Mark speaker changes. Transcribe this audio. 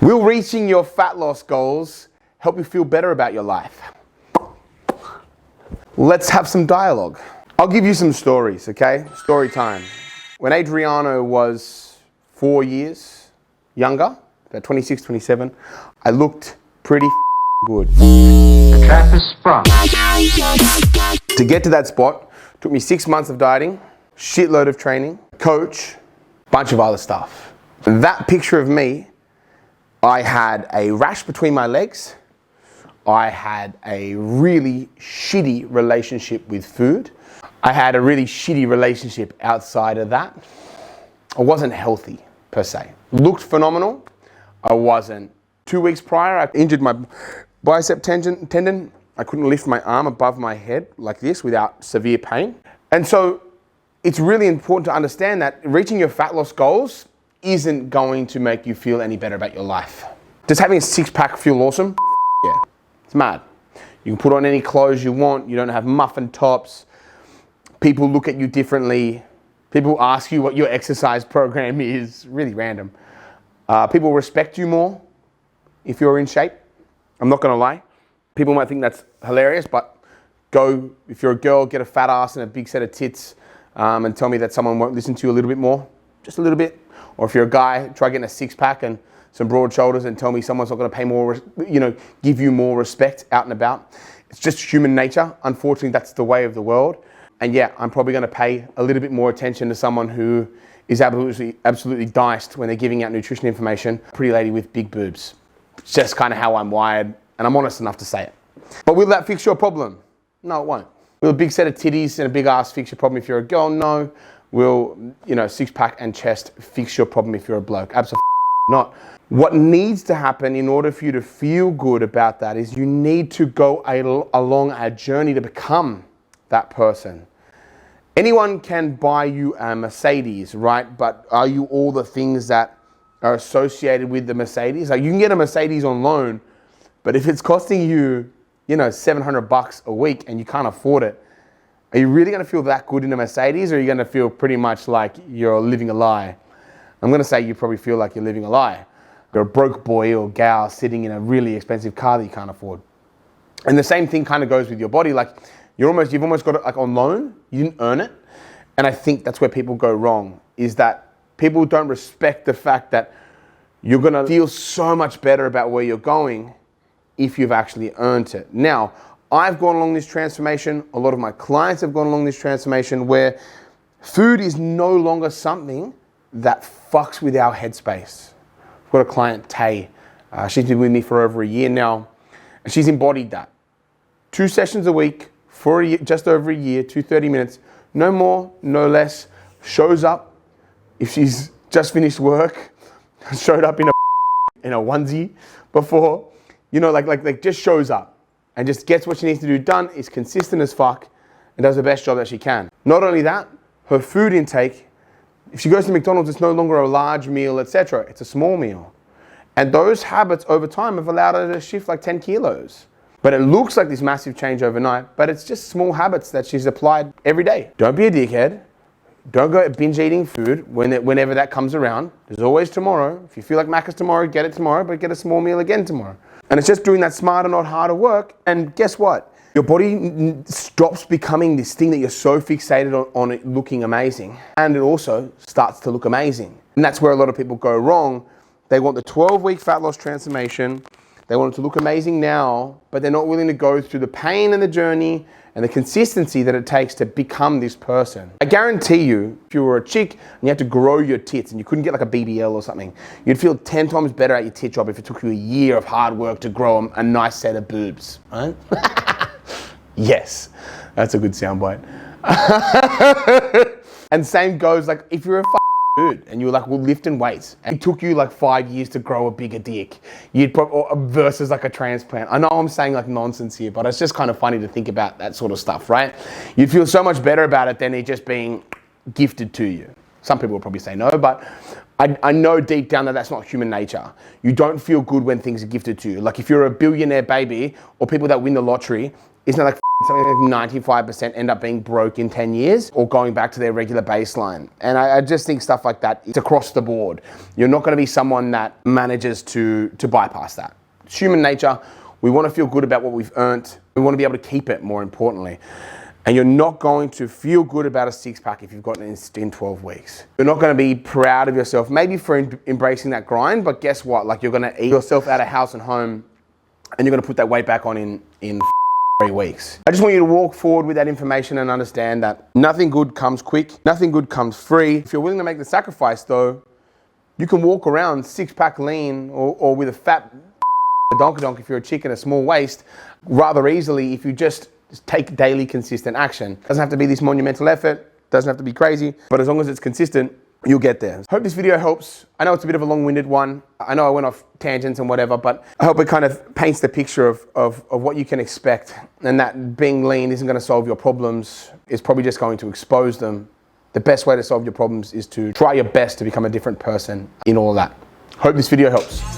Speaker 1: Will reaching your fat loss goals help you feel better about your life? Let's have some dialogue. I'll give you some stories, okay? Story time. When Adriano was 4 years younger, about 26, 27, I looked pretty good.
Speaker 2: The trap is sprung.
Speaker 1: To get to that spot, took me 6 months of dieting, shitload of training, coach, bunch of other stuff. That picture of me, I had a rash between my legs. I had a really shitty relationship with food. I had a really shitty relationship outside of that. I wasn't healthy per se. Looked phenomenal. I wasn't. 2 weeks prior, I injured my bicep tendon. I couldn't lift my arm above my head like this without severe pain. And so it's really important to understand that reaching your fat loss goals isn't going to make you feel any better about your life. Does having a six-pack feel awesome? Yeah, it's mad. You can put on any clothes you want. You don't have muffin tops. People look at you differently. People ask you what your exercise program is. Really random. People respect you more if you're in shape. I'm not gonna lie. People might think that's hilarious, but go, if you're a girl, get a fat ass and a big set of tits and tell me that someone won't listen to you a little bit more, just a little bit. Or if you're a guy, try getting a six-pack and some broad shoulders and tell me someone's not gonna pay more, give you more respect out and about. It's just human nature. Unfortunately, that's the way of the world. And yeah, I'm probably gonna pay a little bit more attention to someone who is absolutely diced when they're giving out nutrition information. Pretty lady with big boobs. It's just kind of how I'm wired, and I'm honest enough to say it. But will that fix your problem? No, it won't. Will a big set of titties and a big ass fix your problem if you're a girl? No. Will, six-pack and chest fix your problem if you're a bloke? Absolutely not. What needs to happen in order for you to feel good about that is you need to go along a journey to become that person. Anyone can buy you a Mercedes, right? But are you all the things that are associated with the Mercedes? Like, you can get a Mercedes on loan, but if it's costing you, $700 a week and you can't afford it, are you really gonna feel that good in a Mercedes, or are you gonna feel pretty much like you're living a lie? I'm gonna say you probably feel like you're living a lie. You're a broke boy or gal sitting in a really expensive car that you can't afford. And the same thing kind of goes with your body. Like, you've almost got it like on loan, you didn't earn it. And I think that's where people go wrong, is that people don't respect the fact that you're gonna feel so much better about where you're going if you've actually earned it. Now, I've gone along this transformation, a lot of my clients have gone along this transformation where food is no longer something that fucks with our headspace. I've got a client, Tay, she's been with me for over a year now, and she's embodied that. 2 sessions a week for a year, just over a year, 30 minutes, no more, no less, shows up. If she's just finished work, showed up in a onesie before, like just shows up and just gets what she needs to do done, is consistent as fuck, and does the best job that she can. Not only that, her food intake, if she goes to McDonald's, it's no longer a large meal, etc. It's a small meal. And those habits over time have allowed her to shift like 10 kilos. But it looks like this massive change overnight, but it's just small habits that she's applied every day. Don't be a dickhead. Don't go binge eating food whenever that comes around. There's always tomorrow. If you feel like Macca's tomorrow, get it tomorrow, but get a small meal again tomorrow. And it's just doing that smarter, not harder work. And guess what? Your body stops becoming this thing that you're so fixated on it looking amazing. And it also starts to look amazing. And that's where a lot of people go wrong. They want the 12-week fat loss transformation. They want it to look amazing now, but they're not willing to go through the pain and the journey and the consistency that it takes to become this person. I guarantee you, if you were a chick and you had to grow your tits and you couldn't get like a BBL or something, you'd feel 10 times better at your tit job if it took you a year of hard work to grow a nice set of boobs, right? Yes, that's a good soundbite. And same goes, like, if you're a dude and you were like, well, lifting weights, and it took you like 5 years to grow a bigger dick, versus like a transplant. I know I'm saying like nonsense here, but it's just kind of funny to think about that sort of stuff, right? You'd feel so much better about it than it just being gifted to you. Some people will probably say no, but I know deep down that that's not human nature. You don't feel good when things are gifted to you. Like if you're a billionaire baby or people that win the lottery, isn't it like something like 95% end up being broke in 10 years or going back to their regular baseline? And I just think stuff like that, it's across the board. You're not going to be someone that manages to bypass that. It's human nature. We want to feel good about what we've earned. We want to be able to keep it, more importantly. And you're not going to feel good about a six-pack if you've gotten it in 12 weeks. You're not going to be proud of yourself, maybe for embracing that grind, but guess what? Like you're going to eat yourself out of house and home and you're going to put that weight back on in 3 weeks. I just want you to walk forward with that information and understand that nothing good comes quick, nothing good comes free. If you're willing to make the sacrifice though, you can walk around six-pack lean or with a fat donk if you're a chick and a small waist rather easily if you just take daily consistent action. Doesn't have to be this monumental effort, doesn't have to be crazy, but as long as it's consistent, you'll get there. Hope this video helps. I know it's a bit of a long-winded one. I know I went off tangents and whatever, but I hope it kind of paints the picture of what you can expect and that being lean isn't going to solve your problems. It's probably just going to expose them. The best way to solve your problems is to try your best to become a different person in all of that. Hope this video helps.